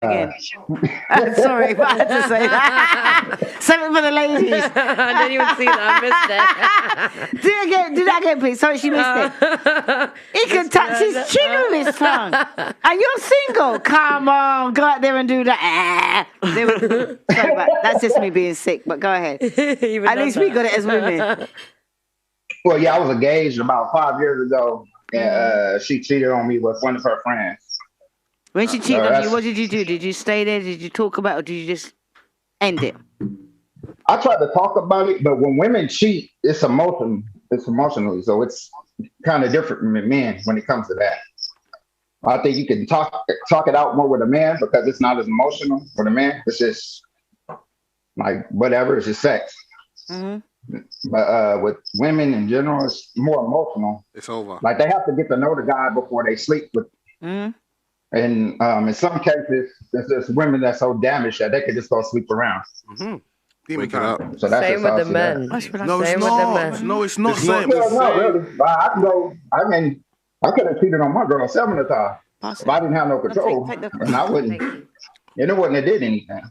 again. Sorry, but I had to say that. Something for the ladies. I didn't even see that. I missed it. Do that again, please. Sorry, she missed it. He can touch his chin with his tongue. And you're single. Come on, go out there and do that. Sorry, but that's just me being sick, but go ahead. At least we got it as women. Well, yeah, I was engaged about 5 years ago, and she cheated on me with one of her friends. When she cheated on you, what did you do? Did you stay there? Did you talk about it, or did you just end it? I tried to talk about it, but when women cheat, it's emotional. It's emotionally, so it's kind of different from men when it comes to that. I think you can talk it out more with a man because it's not as emotional for the man. It's just like whatever. It's just sex. Mm-hmm. But with women in general, it's more emotional. It's over. Like they have to get to know the guy before they sleep with. Mm-hmm. And in some cases, there's women that's so damaged that they could just go sleep around. Mm-hmm. Wake it up. So that's same with the men. No, it's not. No, it's not. Same. No, really. I can go. I could have cheated on my girl 7 times if I didn't have no control, and I wouldn't. And it wouldn't have did anything.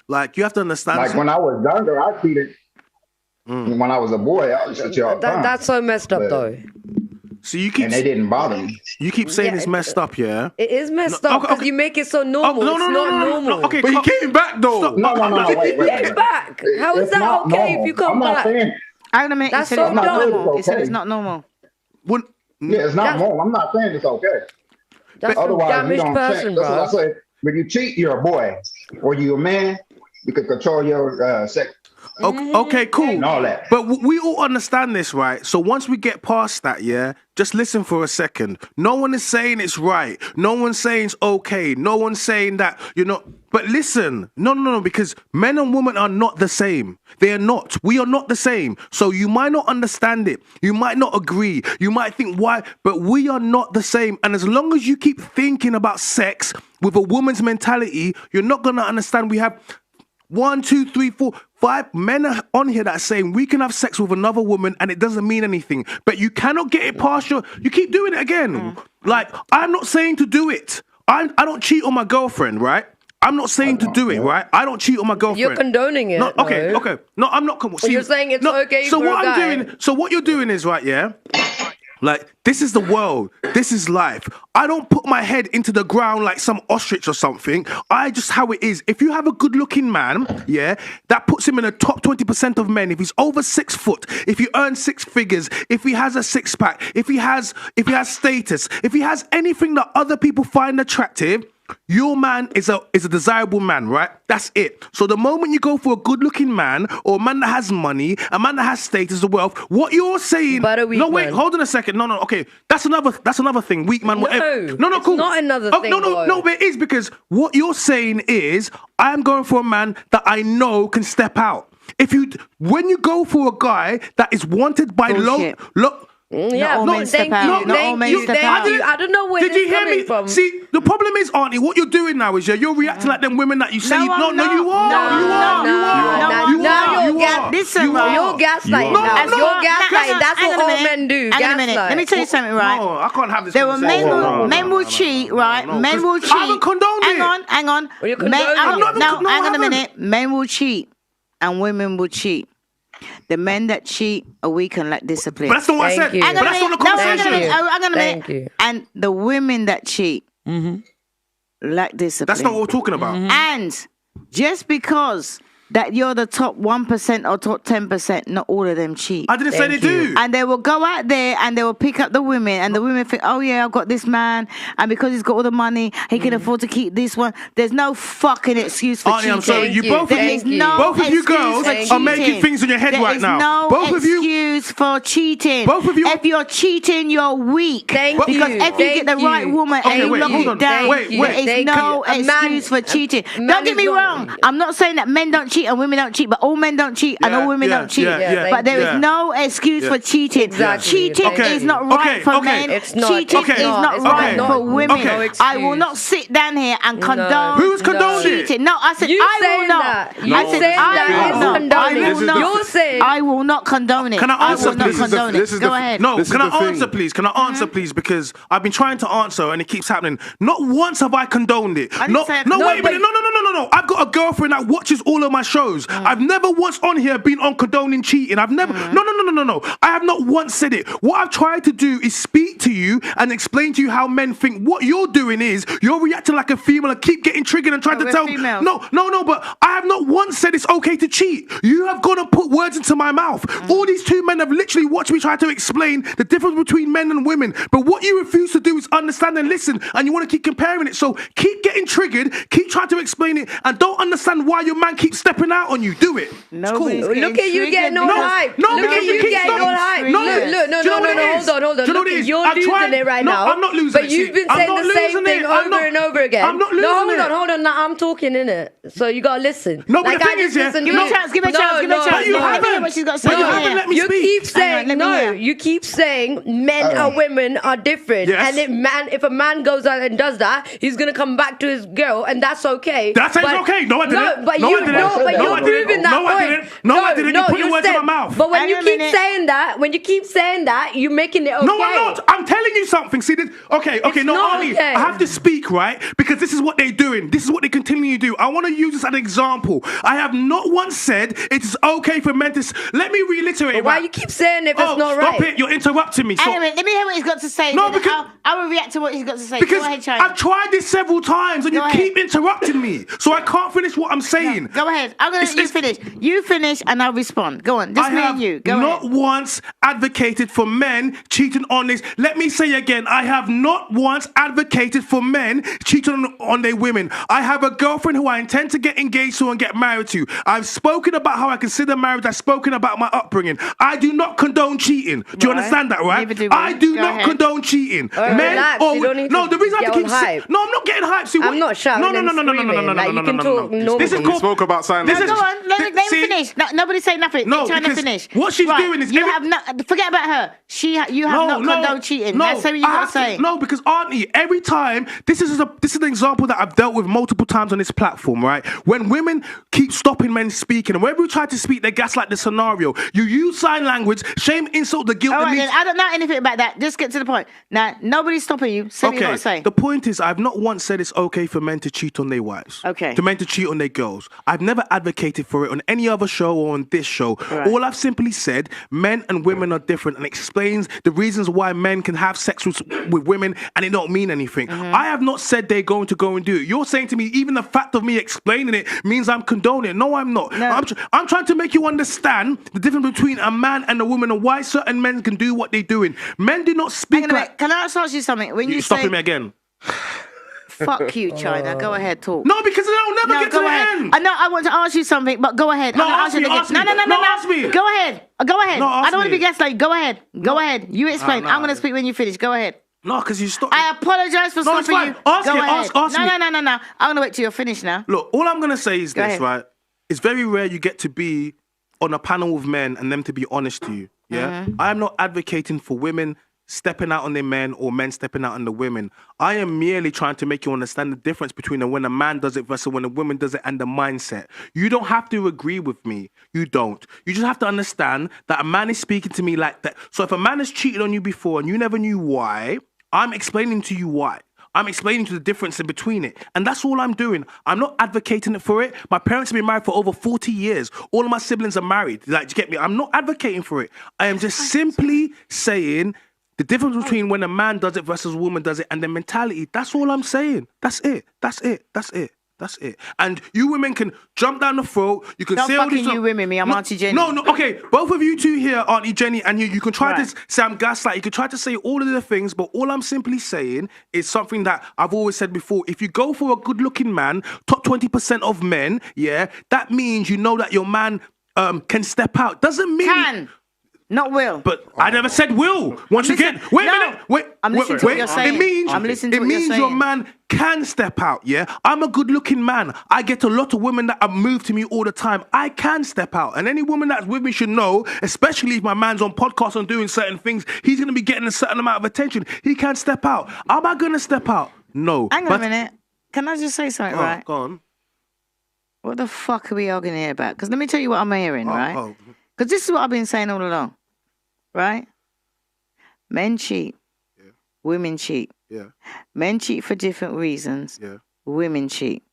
Like you have to understand. Like when I was younger, I cheated. When I was a boy, I was cheating all the time. That's so messed up, though. So you keep and they didn't bother me. You keep saying it's messed up, yeah? It is messed up because you make it so normal. No, it's not normal. Okay, but he came back though. No, wait. Came back. How is that okay if you come back? I'm gonna That's so dumb. He said it's not normal. Yeah, it's not normal. I'm not saying it's okay. That's a damaged person, bro. That's what I say. When you cheat, you're a boy, or you're a man. You can control your sex. Okay, cool. And all that. But we all understand this, right? So once we get past that, yeah, just listen for a second. No one is saying it's right. No one's saying it's okay. No one's saying that, but listen. No, because men and women are not the same. They are not. We are not the same. So you might not understand it. You might not agree. You might think why, but we are not the same. And as long as you keep thinking about sex with a woman's mentality, you're not going to understand we have 1, 2, 3, 4, 5 men are on here that are saying we can have sex with another woman and it doesn't mean anything. But you cannot get it past you keep doing it again. Like, I'm not saying to do it. I don't cheat on my girlfriend, right? I'm not saying to do it, right? I don't cheat on my girlfriend. You're condoning it. No, okay. No, I'm not. You're saying it's okay for a guy. So what you're doing is, right, yeah? Like, this is the world. This is life. I don't put my head into the ground like some ostrich or something. I just how it is. If you have a good-looking man, yeah, that puts him in the top 20% of men. If he's over 6 foot, if he earns 6 figures, if he has a six-pack, if he has status, if he has anything that other people find attractive, your man is a desirable man, right? That's it. So the moment you go for a good-looking man or a man that has money, a man that has status or wealth, what you're saying? Wait, hold on a second. No. Okay, that's another thing. Weak man. No, cool. Not another thing. No, but it is because what you're saying is I'm going for a man that I know can step out. When you go for a guy that is wanted by Yeah, not all men step out. Not all men step out. I don't know where Did you hear me? From. See, the problem is, Auntie, what you're doing now is you're reacting like them women that you say. No, you are. No, you are. Listen, you're gaslighting. You're gaslighting. That's what all men do. Hang on a minute. Let me tell you something, right? No, I can't have this. There were men will cheat, right? Men will cheat. I haven't condoned it. Hang on. Hang on a minute. Men will cheat and women will cheat. The men that cheat are weak and lack discipline. But that's not what I said. But that's not the conversation. Thank you. And the women that cheat lack discipline. That's not what we're talking about. And just because that you're the top 1% or top 10%, not all of them cheat. I didn't say they do. And they will go out there and they will pick up the women, and the women think, oh yeah, I've got this man, and because he's got all the money, he can afford to keep this one. There's no fucking excuse for cheating. I'm sorry, both of you girls are making things in your head right now. There is no excuse for cheating. Both of you. If you're cheating, you're weak. Because if you get the right woman and you lock it down, there is no excuse for cheating. Don't get me wrong. I'm not saying that men don't cheat and women don't cheat, but all men don't cheat and all women don't cheat. But there is no excuse for cheating. Exactly. Cheating is not right for men. It's not. Cheating is not right for women. I will not sit down here and condone. Who's condoning cheating. No, I said You I will saying not. that. I You said saying I that will is not. condoning. I will not. You're saying. I will not condone it. Can I answer, will not please? condone it. Go ahead. No, This is can I the thing. answer, please? Can I answer, please? Because I've been trying to answer and it keeps happening. Not once have I condoned it. I didn't No, say I no, condoned wait a minute. it. No. I've got a girlfriend that watches all of my shows. I've never once on here been on condoning cheating. I've never. No. I have not once said it. What I've tried to do is speak to you and explain to you how men think. What you're doing is you're reacting like a female and keep getting triggered and trying to we're tell. females. No. But I have not once said it's okay to cheat. You have gone and put words into my mouth. All these two men have literally watched me try to explain the difference between men and women. But what you refuse to do is understand and listen, and you want to keep comparing it. So keep getting triggered, keep trying to explain it, and don't understand why your man keeps stepping out on you. Do it. Nobody's getting Look at you getting all triggered. hype. No, Look at because you you keep getting stopping. all hype. No, Look, do you know no. what it is? Hold on. Do you know what Look, it is? you're I've losing tried- it right No, now. I'm not losing but it, you've see. been I'm saying not the same losing thing it. I'm over not- and over again. I'm not losing No, it. hold on. Now I'm talking, innit? So you gotta listen. No, but like the thing I just is, yeah, listened Give to me a you. chance. Give me a chance. Give me a chance. But you Let me hear haven't. what she's got to say. But you Go haven't ahead. let me You speak. keep Hang saying on, let me hear. You keep saying men and women are different, Yes. and if a man goes out and does that, he's gonna come back to his girl, and that's okay. That's okay. No, I didn't. No, but No, you I didn't. no, but No, you're I didn't. proving that No, I point. didn't. No, I didn't. You put your you're words in my saying- mouth. But when Hang you on a keep minute. saying that, you're making it okay. No, I'm not. I'm telling you something. See this? Okay. It's No, not Arnie, okay. I have to speak, right? Because this is what they're doing. This is what they continue to do. I want to use this as an example. I have not once said it is okay for men to. Let me reiterate. But why right? you keep saying if it's not stop right? it! You're interrupting me. So, Hang on a minute. Let me hear what he's got to say. No, Then because- I will react to what he's got to say. because Go ahead, China. I've tried this several times and Go you ahead. keep interrupting me, so I can't finish what I'm saying. Go ahead. I'm gonna let you finish. You finish, and I'll respond. Go on. Just I me have and you. Go not ahead. once advocated for men cheating on this. Let me say again, I have not once advocated for men cheating on their women. I have a girlfriend who I intend to get engaged to and get married to. I've spoken about how I consider marriage. I've spoken about my upbringing. I do not condone cheating. Do you Right. understand that, right? Neither do we. I do Go not ahead. condone cheating. Alright, relax. You don't need no, to the reason I have get to keep on hype. No, I'm not getting hyped. See, I'm what- not shouting No. and screaming. Like, you can talk This is normally. We called. spoke about sign This language. Go on. Let him See- finish. No, nobody say nothing. No, Let China because finish. what she's Right. doing is you every- have not. Forget about her. You have not condoned cheating. That's what you I got have to say. No, because Auntie, every time this is an example that I've dealt with multiple times on this platform, right? When women keep stopping men speaking, and whenever we try to speak, they gaslight the scenario. You use sign language, shame, insult, the guilt. All that right, needs- then. I don't know anything about that. Just get to the point. Now, nobody's stopping you. Say what you got to say. The point is, I've not once said it's okay for men to cheat on their wives. Okay. To men to cheat on their girls. I've never advocated for it on any other show or on this show. Right. All I've simply said, men and women are different, and explains the reasons why men can have sex with women and it don't mean anything. Mm-hmm. I have not said they're going to go and do it. You're saying to me, even the fact of me explaining it means I'm condoning it. No, I'm not. No. I'm trying to make you understand the difference between a man and a woman and why certain men can do what they're doing. Men do not speak Hang on a like... minute. Can I ask you something? When you You say, stopping me again. fuck you, China, go ahead, talk. No, because it'll never No, get to go the ahead. end. I know I want to ask you something, but go ahead. No, I'm gonna ask me, you again. ask me. No, No, ask me. Go ahead. Go ahead. No, ask I don't want to me. be gaslighted. Go ahead. Go ahead. You explain. no. I'm going to speak when you finish. Go ahead. No, because you stop. I apologize for No, it's stopping fine. you. Ask go it, ahead. ask no, me. no. I'm going to wait till you're finished now. Look, all I'm gonna say is Go this, ahead. right? It's very rare you get to be on a panel with men and them to be honest to you. Yeah, I am not advocating for women stepping out on their men or men stepping out on the women. I am merely trying to make you understand the difference between when a man does it versus when a woman does it and the mindset. You don't have to agree with me. You don't. You just have to understand that a man is speaking to me like that. So if a man has cheated on you before and you never knew why, I'm explaining to you why. I'm explaining to the difference in between it. And that's all I'm doing. I'm not advocating it for it. My parents have been married for over 40 years. All of my siblings are married. Like, do you get me? I'm not advocating for it. I am just simply saying the difference between when a man does it versus a woman does it and the mentality. That's all I'm saying. That's it. That's it. That's it. That's it. And you women can jump down the throat. You can Don't say all fucking these... you women, me. I'm Auntie Jenny. No, okay. Both of you two here, Auntie Jenny, and you can try Right. to say I'm gaslight. You can try to say all of the things, but all I'm simply saying is something that I've always said before. If you go for a good-looking man, top 20% of men, yeah, that means you know that your man can step out. Doesn't mean... Can. Not will. But I never said will. Once Listen- again, wait a no. minute. Wait, I'm listening wait, to what wait. you're saying. It means I'm listening to it what you're means your saying. man can step out. Yeah, I'm a good-looking man. I get a lot of women that have moved to me all the time. I can step out, and any woman that's with me should know, especially if my man's on podcasts and doing certain things, he's gonna be getting a certain amount of attention. He can step out. Am I gonna step out? No. Hang on a minute. Can I just say something, right? Go on. What the fuck are we arguing here about? Because let me tell you what I'm hearing, right? Oh, Because this is what I've been saying all along, right? Men cheat. Yeah. Women cheat. yeah, Men cheat for different reasons. yeah. Women cheat,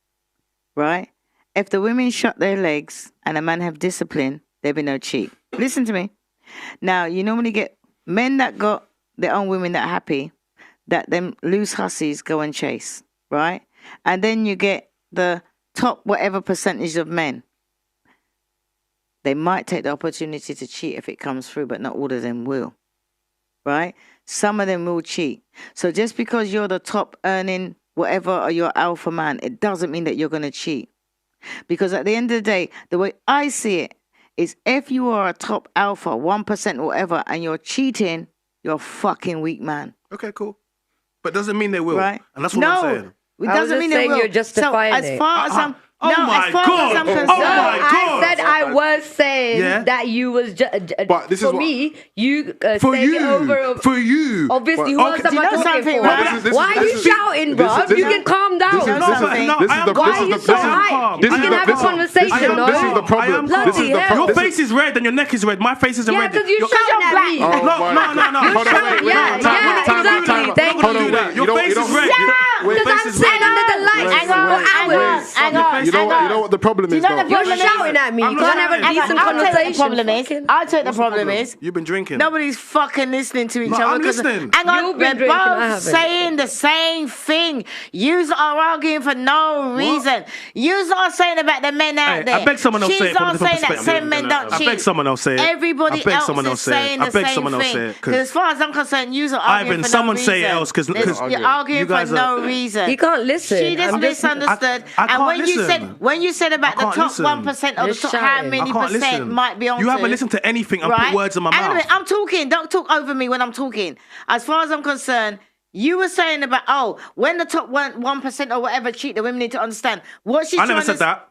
right? If the women shut their legs and a man have discipline, there be no cheat. Listen to me. Now, you normally get men that got their own women that are happy, that them loose hussies go and chase, right? And then you get the top whatever percentage of men. They might take the opportunity to cheat if it comes through, but not all of them will, right? Some of them will cheat. So just because you're the top earning whatever or you're alpha man, it doesn't mean that you're going to cheat. Because at the end of the day, the way I see it is if you are a top alpha, 1% or whatever, and you're cheating, you're a fucking weak man. Okay, cool. But doesn't mean they will. Right? And that's what I'm saying. It I was doesn't just mean they saying will. you're justifying so as it. far as I'm... Oh no, my as far God. as I'm Oh concerned... my I God. said I was saying Yeah? that you was But this is for what- me. You For take it you. over. For you. Obviously, who But- else okay. am Do I you know talking something, for? right? Why are you shouting, bro? You can calm down. This is You know something? No, I am Why calm. are you so I am hyped? calm. We I am can have a calm. conversation, I am no? This is the calm. problem. I am Bloody This is the hell. problem. Your face is red and your neck is red. My face isn't Yeah, red. because you're Your- shouting at me. Oh, No, my- no, no. Hold on, You're wait, wait, yeah, time yeah, out, time out, exactly. time out. Thank Hold on, you. wait. Your face is red. Your Because face I'm is sitting red. under the lights Wait, for wait, hours. Hang on. You know what the problem is, know the though? You're problem is- shouting at me. I'm You not can't have a shouting. decent I'll tell you what the conversation. problem is. Fucking- I'll tell you the What's the problem is. You've been drinking. Nobody's fucking listening to each No, other. I'm 'cause- listening. Hang on, You've been we're drinking, I both haven't. saying the same thing. Yous are arguing for no reason. Yous are saying about the men out Hey, there. I beg someone else She's say it from a not different saying that perspective. some men don't I cheat. beg someone else say it. Everybody I beg else someone is else say it. saying I the beg same someone else say thing. it, 'cause- Because as far as I'm concerned, yous are arguing Ivan, for someone no say it reason. else, 'cause- You're arguing you for guys no are- reason. He can't listen. She just I'm just- misunderstood. I And can't when listen. you said about I the can't top listen. 1% or the Just top how shouting. many I can't percent listen. might be on You haven't to, listened to anything and right? put words in my Hang on a mouth. minute, I'm talking. Don't talk over me when I'm talking. As far as I'm concerned, you were saying about when the top 1% or whatever cheat, the women need to understand what she's I trying never to said that.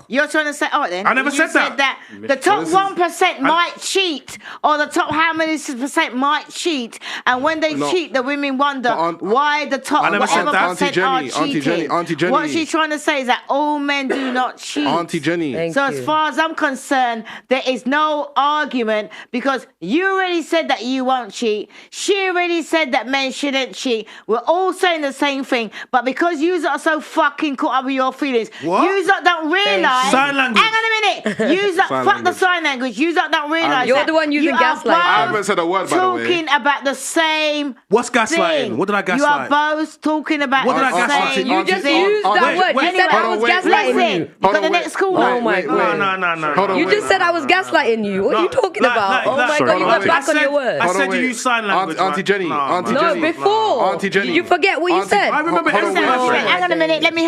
You're trying to say, then. I never you said that. the top 1% might cheat, or the top how many percent might cheat, and when they No. cheat, the women wonder But why the top I never said whatever that. percent are cheating. Auntie Jenny. What she's trying to say is that all men do not cheat. Auntie Jenny. Thank So you. as far as I'm concerned, there is no argument because you already said that you won't cheat. She already said that men shouldn't cheat. We're all saying the same thing, but because you are so fucking caught up with your feelings, What? you don't realise. Sign language. Hang on a minute. You fuck the language. sign language. You don't realise. You're that the one using you are gaslighting. I both haven't said a word, by the way. Talking about the same. What's gaslighting? thing. What did I You gaslight? are both talking about What did I the gaslight? same. You just Auntie- used that wait, word. wait, You said hold I on, was wait, gaslighting Listen, you. you got the wait. next call. Oh my God. No. Hold on, You wait. just said I was gaslighting you. What are you talking about? Oh my Sorry, God, you hold on, got back wait. on your word. I Hold on, said you wait. use sign language. Auntie man. Jenny, Nah, Auntie man. No, Jenny. before. Auntie Jenny. Did you forget what you Auntie- said? I remember Hold on, everything wait, I wait. said. Hang on a minute. Let me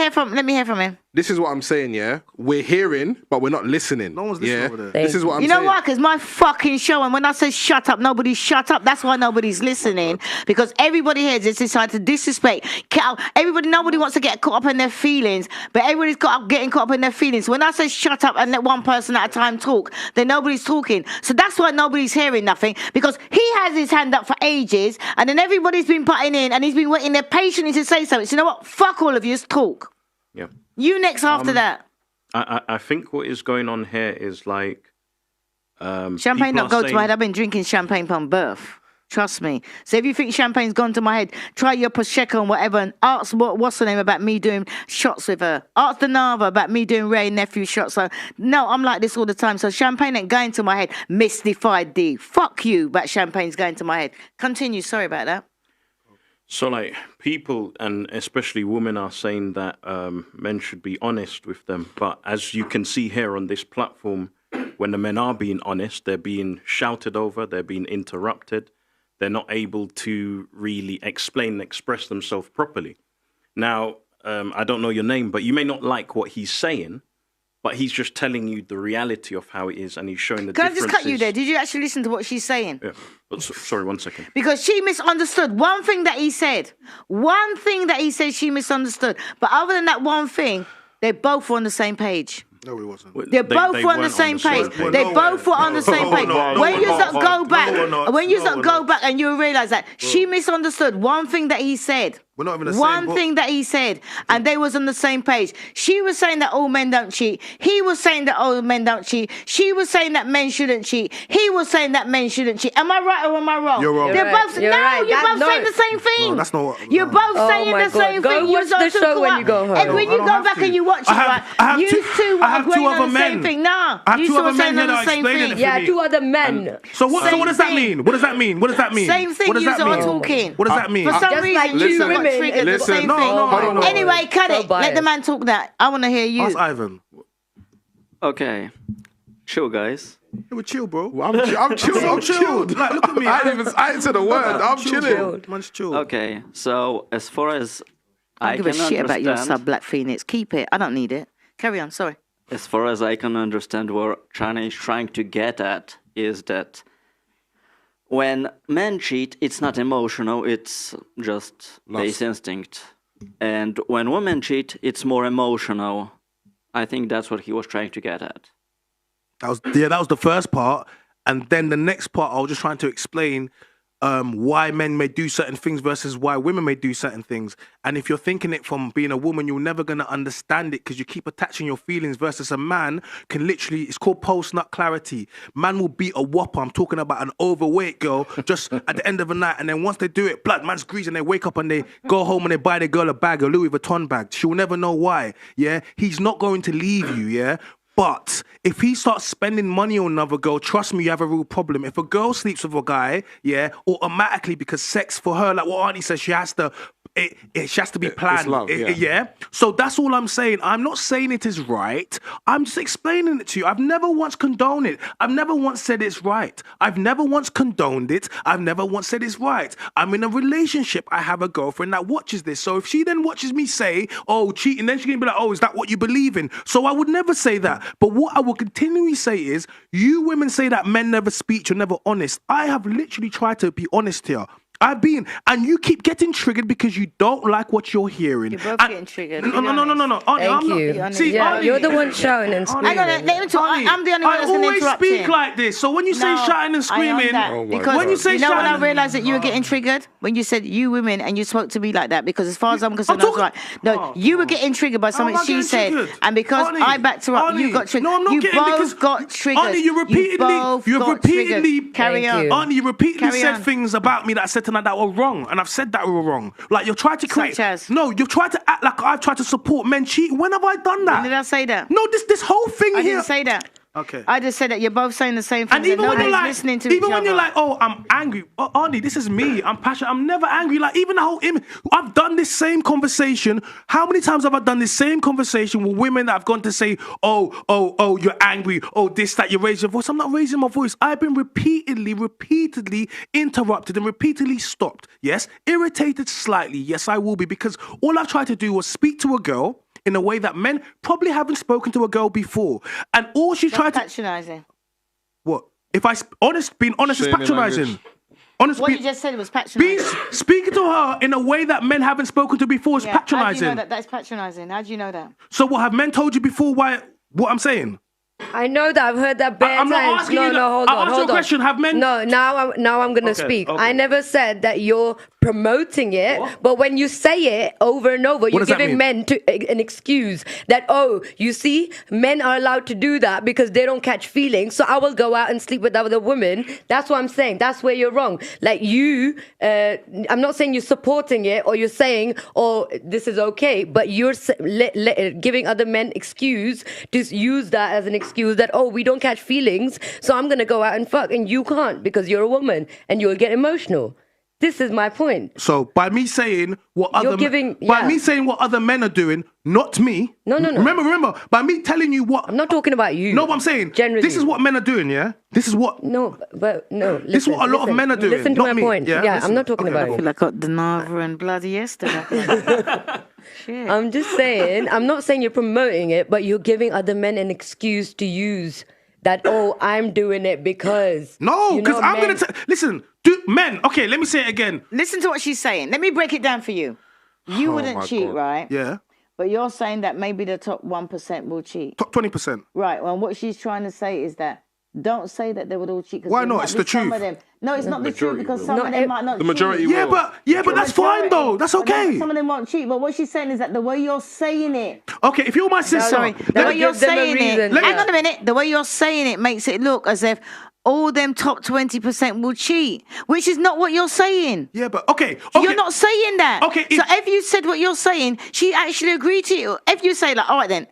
hear from him. This is what I'm saying, yeah? We're hearing, but we're not listening. No one's listening yeah? over there. This is what I'm You saying. know why? Because my fucking show, and when I say shut up, nobody's shut up. That's why nobody's listening. Because everybody here has decided to disrespect. Nobody wants to get caught up in their feelings, but everybody's getting caught up in their feelings. When I say shut up and let one person at a time talk, then nobody's talking. So that's why nobody's hearing nothing. Because he has his hand up for ages, and then everybody's been putting in, and he's been waiting there patiently to say something. So you know what? Fuck all of you. Just talk. Yeah. You next after that. I think what is going on here is like Champagne people not are go to saying- my head. I've been drinking champagne from birth. Trust me. So if you think champagne's gone to my head, try your Prosecco and whatever and ask what's the name about me doing shots with her. Ask the Nava about me doing Ray nephew shots. So no, I'm like this all the time. So champagne ain't going to my head. Mystified D. Fuck you, but champagne's going to my head. Continue. Sorry about that. So like people and especially women are saying that men should be honest with them. But as you can see here on this platform, when the men are being honest, they're being shouted over, they're being interrupted. They're not able to really explain and express themselves properly. Now, I don't know your name, but you may not like what he's saying, but he's just telling you the reality of how it is, and he's showing the Can I differences. just cut you there? Did you actually listen to what she's saying? Yeah. But sorry, 1 second. Because she misunderstood one thing that he said. One thing that he said she misunderstood. But other than that one thing, they both were on the same page. No, it wasn't. They both were on the weren't same page. Well, They no both way. were on the same No, page. no, When no, you no, don't go no, back, we're not. when you No, don't we're go not. back and you realize that she misunderstood one thing that he said. We're not even the same One book. thing that he said, and they was on the same page. She was saying that all men don't cheat. He was saying that all men don't cheat. She was saying that men shouldn't cheat. He was saying that men shouldn't cheat. Am I right or am I wrong? You're wrong. They're You're both right. You're no. right. You're That- both saying the same thing. No, that's not what. You're both Oh saying my the God. same Go thing. watch the show when you go home. And when I you don't go have back to. and you watch it, I have- right? I have You two- two I are have two agreeing other on the same men. thing. Nah, I have you two two other are men saying here on the that are same explaining thing. it for Yeah, me. two other men. So what? So Same what does that thing. mean? What does that mean? What does that mean? Same thing. What does You that are mean? talking. What does that mean? For some Just reason, like you two two got women. triggered. The Listen, same no, thing. no, no, no. Anyway, cut So it. Let the biased. man talk. That I want to hear you. Ask Ivan. Okay, chill, guys. Hey, we're chill, bro. I'm chilled. I'm chilled. Like, look at me. I didn't say the word. I'm chilling. Chilled. Man's chill. Okay, so as far as I I don't can give a shit about your understand, sub Black Phoenix. Keep it. I don't need it. Carry on. Sorry. as far as I can understand, what China is trying to get at is that when men cheat, it's not emotional; it's just base instinct. And when women cheat, it's more emotional. I think that's what he was trying to get at. That was the first part, and then the next part I was just trying to explain why men may do certain things versus why women may do certain things. And if you're thinking it from being a woman, you're never gonna understand it because you keep attaching your feelings. Versus a man can literally, it's called post-nut clarity. Man will beat a whopper. I'm talking about an overweight girl just at the end of the night, and then once they do it, blood man's greasy, and they wake up and they go home and they buy the girl a bag, a Louis Vuitton bag. She'll never know why. Yeah, he's not going to leave you. Yeah. But if he starts spending money on another girl, trust me, you have a real problem. If a girl sleeps with a guy, yeah, automatically, because sex for her, like what Auntie says, she has to be planned. love, yeah. So that's all I'm saying. I'm not saying it is right. I'm just explaining it to you. I've never once condoned it. I've never once said it's right. I've never once condoned it. I've never once said it's right. I'm in a relationship. I have a girlfriend that watches this. So if she then watches me say, oh, cheating, then she's going to be like, oh, is that what you believe in? So I would never say that. But what I will continually say is, you women say that men never speak, you're never honest. I have literally tried to be honest here. I've been, and you keep getting triggered because you don't like what you're hearing. You're both And- getting triggered. No. Auntie, Thank I'm you. Not, see, Yeah, Auntie, you're the one shouting and Auntie, Hang on, let him talk. Auntie, I'm the only one that's going to I always interrupt speak him. like this. So when you say No, shouting and I am screaming, that, Oh my because when you say you know when I shouting, realised that you were getting triggered? When you said you women and you spoke to me like that, because as far as I'm concerned, I was talking- right. No, you were getting triggered by something am I she getting said. triggered? And because Auntie, I backed her up, you Auntie, got triggered. No, I'm not you getting both because got triggered. Auntie, you both got triggered. Carry Thank on. you. Auntie, you repeatedly Carry said on. things about me that I said tonight that were wrong, and I've said that were wrong. Like you're trying to create. Such as? No, you've tried to act like I've tried to support men cheating. When have I done that? When did I say that? No, this whole thing I here. didn't say that. Okay. I just said that you're both saying the same thing. And even when you're like, listening to even each when you're other. like, oh, I'm angry. Oh, Auntie, this is me. I'm passionate. I'm never angry. Like even the whole image. I've done this same conversation. How many times have I done this same conversation with women that have gone to say, oh, you're angry. Oh, this, that, you raise your voice. I'm not raising my voice. I've been repeatedly interrupted and repeatedly stopped. Yes, irritated slightly. Yes, I will be, because all I've tried to do was speak to a girl in a way that men probably haven't spoken to a girl before, and all she tried to. Patronising. What? If being honest is Saying in patronising. language. What Being, you just said was being, patronising. speaking to her in a way that men haven't spoken to before is How do you patronising. know that? That's patronising. How do you know that? So what, have men told you before what I'm saying? I know that. I've heard that bare I'm not times. asking No, you that. no, hold I on, asked you a hold on. question. Have men- No, now I'm gonna speak. okay. I never said that you're promoting it, but when you say it over and over, you're does that giving mean? men an excuse that, oh, you see, men are allowed to do that because they don't catch feelings. So I will go out and sleep with other women. That's what I'm saying. That's where you're wrong. Like you, I'm not saying you're supporting it or you're saying, oh, this is okay, but you're giving other men excuse to use that as an excuse that, oh, we don't catch feelings, so I'm gonna go out and fuck, and you can't because you're a woman and you'll get emotional. This is my point. So by me saying what other yeah. me saying what other men are doing, not me. No. Remember, by me telling you what I'm not talking about you. No, what I'm saying, generally. this is what men are doing, yeah? This is what No, but no. Listen, This is what a lot of men are doing, Listen to not my me. point. Yeah, Yeah, listen. I'm not talking Okay, about cool. I feel like I got the Nava and bloody yesterday. Shit. I'm just saying, I'm not saying you're promoting it, but you're giving other men an excuse to use that, oh, I'm doing it because. No, you know, because I'm men- gonna listen. Do men? Okay, let me say it again. Listen to what she's saying. Let me break it down for you. You Oh wouldn't my cheat, God. right? Yeah, But you're saying that maybe the top 1% will cheat. top 20%. Right. Well, what she's trying to say is that don't say that they would all cheat. 'cause Why there not? might It's be the some truth. of them. No, it's not the truth Majority because will. some Not of them ev- might not The majority cheat. Yeah, will. but that's fine though. That's But then okay. some of them won't cheat. But what she's saying is that the way you're saying it, Okay, if you're my sister, sorry, the Let way me you're give them a saying it, reason, hang yeah. on a minute, the way you're saying it makes it look as if all them top 20% will cheat, which is not what you're saying. yeah, but okay. You're not saying that. Okay, So if you said what you're saying, she actually agreed to you. If you say like, all right then,